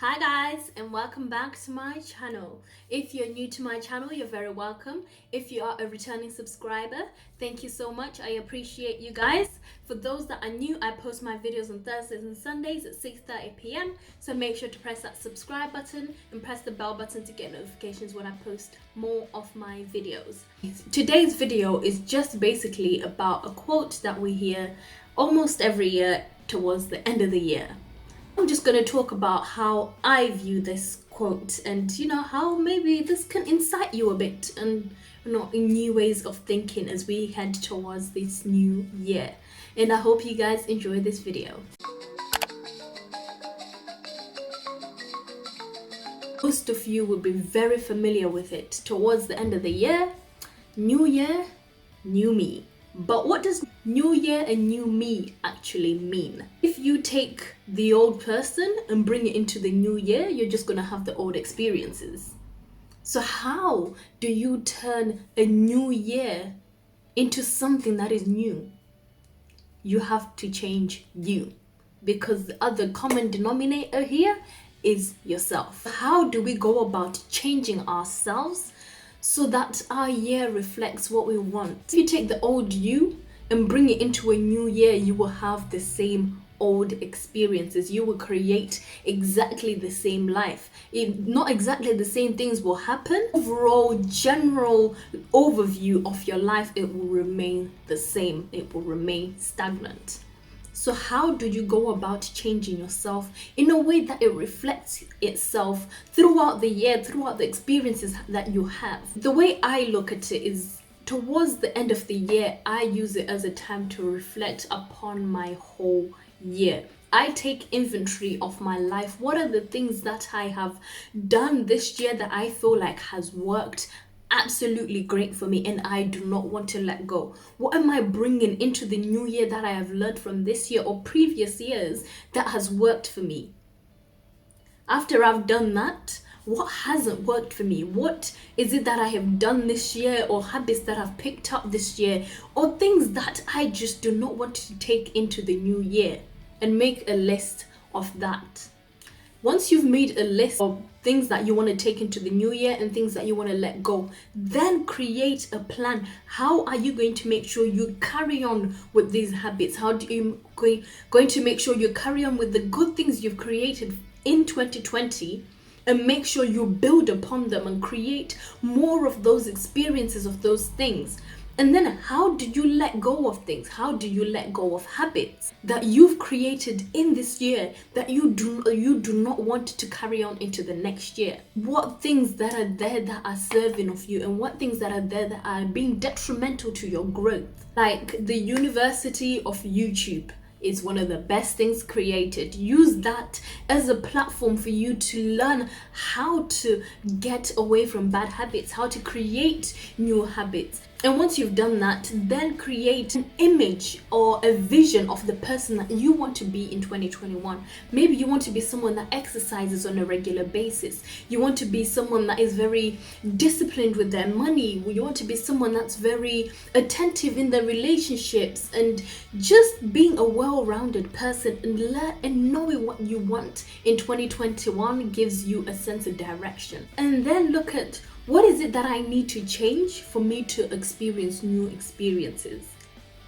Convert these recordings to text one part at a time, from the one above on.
Hi guys, and welcome back to my channel. If you're new to my channel, you're very welcome. If you are a returning subscriber, thank you so much. I appreciate you guys. For those that are new, I post my videos on Thursdays and Sundays at 6:30 p.m. So make sure to press that subscribe button and press the bell button to get notifications when I post more of my videos. Today's video is just basically about a quote that we hear almost every year towards the end of the year. I'm just going to talk about how I view this quote and how maybe this can incite you a bit and in new ways of thinking as we head towards this new year. And I hope you guys enjoy this video. Most of you will be very familiar with it. Towards the end of the year, new year, new me. But what does new year and new me actually mean? If you take the old person and bring it into the new year, you're just going to have the old experiences. So how do you turn a new year into something that is new? You have to change you, because the other common denominator here is yourself. How do we go about changing ourselves so that our year reflects what we want? If you take the old you and bring it into a new year, you will have the same old experiences. You will create exactly the same life. Not exactly the same things will happen. Overall, general overview of your life, it will remain the same. It will remain stagnant. So how do you go about changing yourself in a way that it reflects itself throughout the year, throughout the experiences that you have? The way I look at it is, towards the end of the year, I use it as a time to reflect upon my whole year. I take inventory of my life. What are the things that I have done this year that I feel like has worked absolutely great for me and I do not want to let go? What am I bringing into the new year that I have learned from this year or previous years that has worked for me? After I've done that, what hasn't worked for me? What is it that I have done this year, or habits that I've picked up this year, or things that I just do not want to take into the new year? And make a list of that. Once you've made a list of things that you want to take into the new year and things that you want to let go, then create a plan. How are you going to make sure you carry on with these habits? How do you going to make sure you carry on with the good things you've created in 2020 and make sure you build upon them and create more of those experiences of those things? And then how do you let go of things? How do you let go of habits that you've created in this year that you do not want to carry on into the next year? What things that are there that are serving of you, and what things that are there that are being detrimental to your growth? Like the University of YouTube is one of the best things created. Use that as a platform for you to learn how to get away from bad habits, how to create new habits. And once you've done that, then create an image or a vision of the person that you want to be in 2021. Maybe you want to be someone that exercises on a regular basis. You want to be someone that is very disciplined with their money. You want to be someone that's very attentive in their relationships, and just being a well-rounded person and knowing what you want in 2021 gives you a sense of direction. And then look at, what is it that I need to change for me to experience new experiences?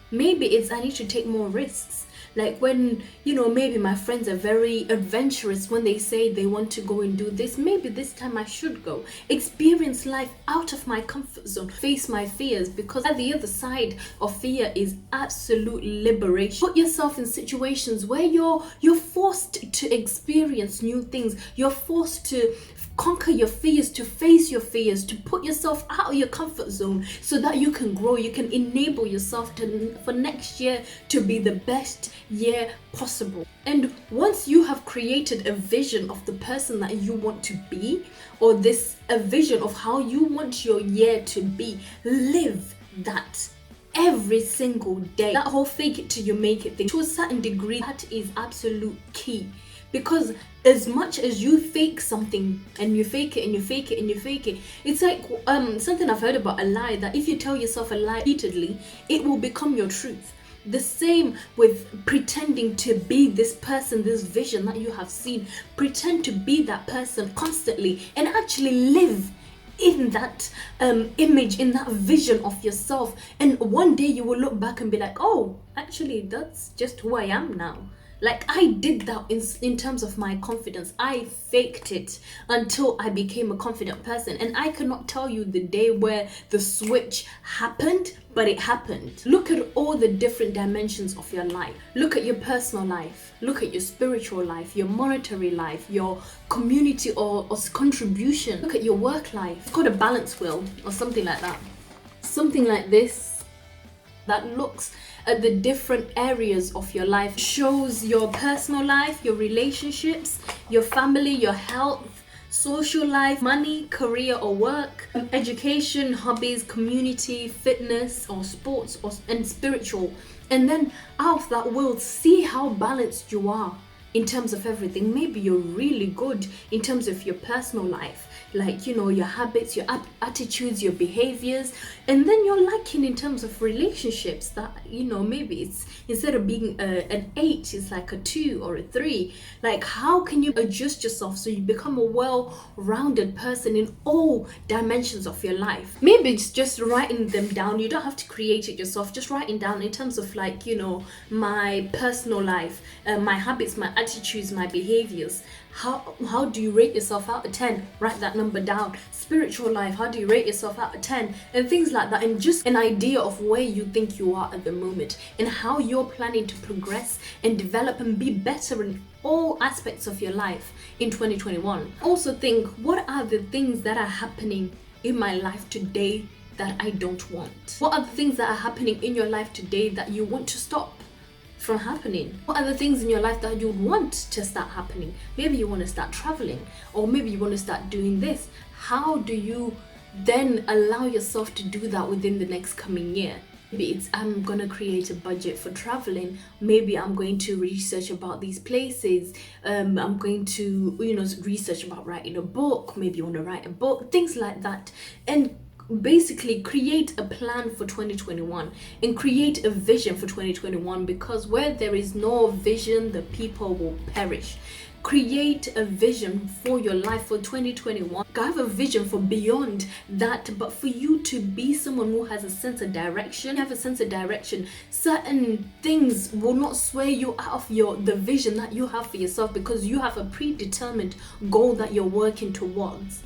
Maybe it's I need to take more risks. Like when, maybe my friends are very adventurous when they say they want to go and do this. Maybe this time I should go. Experience life out of my comfort zone. Face my fears, because at the other side of fear is absolute liberation. Put yourself in situations where you're forced to experience new things. You're forced to conquer your fears, to face your fears, to put yourself out of your comfort zone so that you can grow. You can enable yourself for next year to be the best year possible. And once you have created a vision of the person that you want to be, or a vision of how you want your year to be, live that every single day. That whole fake it till you make it thing, to a certain degree, that is absolute key. Because as much as you fake something and you fake it and you fake it and you fake it, it's like something I've heard about a lie, that if you tell yourself a lie repeatedly, it will become your truth. The same with pretending to be this person, this vision that you have seen. Pretend to be that person constantly and actually live in that image, in that vision of yourself. And one day you will look back and be like, oh, actually, that's just who I am now. Like, I did that in terms of my confidence. I faked it until I became a confident person. And I cannot tell you the day where the switch happened, but it happened. Look at all the different dimensions of your life. Look at your personal life. Look at your spiritual life, your monetary life, your community or contribution. Look at your work life. It's called a balance wheel or something like that. Something like this that looks at the different areas of your life, shows your personal life, your relationships, your family, your health, social life, money, career or work, education, hobbies, community, fitness or sports and spiritual. And then out of that world, see how balanced you are in terms of everything. Maybe you're really good in terms of your personal life, like, you know, your habits, your attitudes, your behaviors, and then you're lacking in terms of relationships, that, you know, maybe it's, instead of being an 8, it's like a 2 or a 3. Like, how can you adjust yourself so you become a well-rounded person in all dimensions of your life? Maybe it's just writing them down. You don't have to create it yourself. Just writing down in terms of, like, you know, my personal life, my habits, my attitudes, my behaviors. How do you rate yourself out of 10? Write that number down. Spiritual life, how do you rate yourself out of 10? And things like that. And just an idea of where you think you are at the moment and how you're planning to progress and develop and be better in all aspects of your life in 2021. Also think, what are the things that are happening in my life today that I don't want? What are the things that are happening in your life today that you want to stop from happening? What are the things in your life that you want to start happening? Maybe you want to start traveling, or maybe you want to start doing this. How do you then allow yourself to do that within the next coming year? Maybe it's, I'm gonna create a budget for traveling. Maybe I'm going to research about these places. I'm going to, you know, research about writing a book. Maybe you want to write a book, things like that. And basically create a plan for 2021 and create a vision for 2021, because where there is no vision, the people will perish. Create a vision for your life for 2021. Have a vision for beyond that, but for you to be someone who has a sense of direction, have a sense of direction. Certain things will not sway you out of the vision that you have for yourself, because you have a predetermined goal that you're working towards.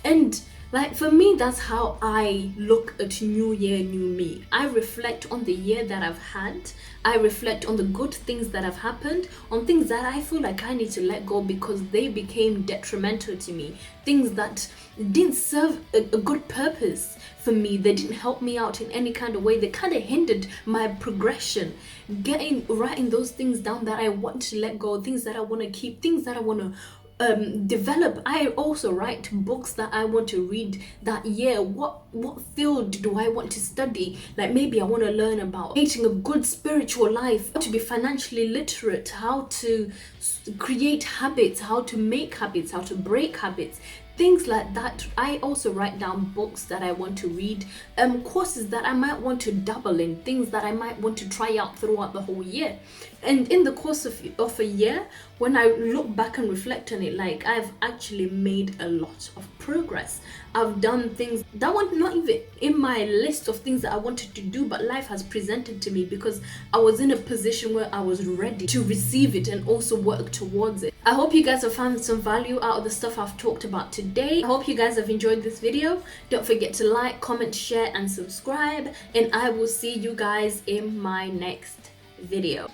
And like, for me, that's how I look at New Year, New Me. I reflect on the year that I've had. I reflect on the good things that have happened, on things that I feel like I need to let go because they became detrimental to me. Things that didn't serve a good purpose for me. They didn't help me out in any kind of way. They kind of hindered my progression. Writing those things down that I want to let go, things that I want to keep, things that I want to develop. I also write books that I want to read that year. What field do I want to study? Like, maybe I want to learn about creating a good spiritual life, how to be financially literate, how to create habits, how to make habits, how to break habits, things like that. I also write down books that I want to read, courses that I might want to dabble in, things that I might want to try out throughout the whole year. And in the course of a year, when I look back and reflect on it, like, I've actually made a lot of progress. I've done things that were not even in my list of things that I wanted to do, but life has presented to me because I was in a position where I was ready to receive it and also work towards it. I hope you guys have found some value out of the stuff I've talked about today. I hope you guys have enjoyed this video. Don't forget to like, comment, share, and subscribe. And I will see you guys in my next video.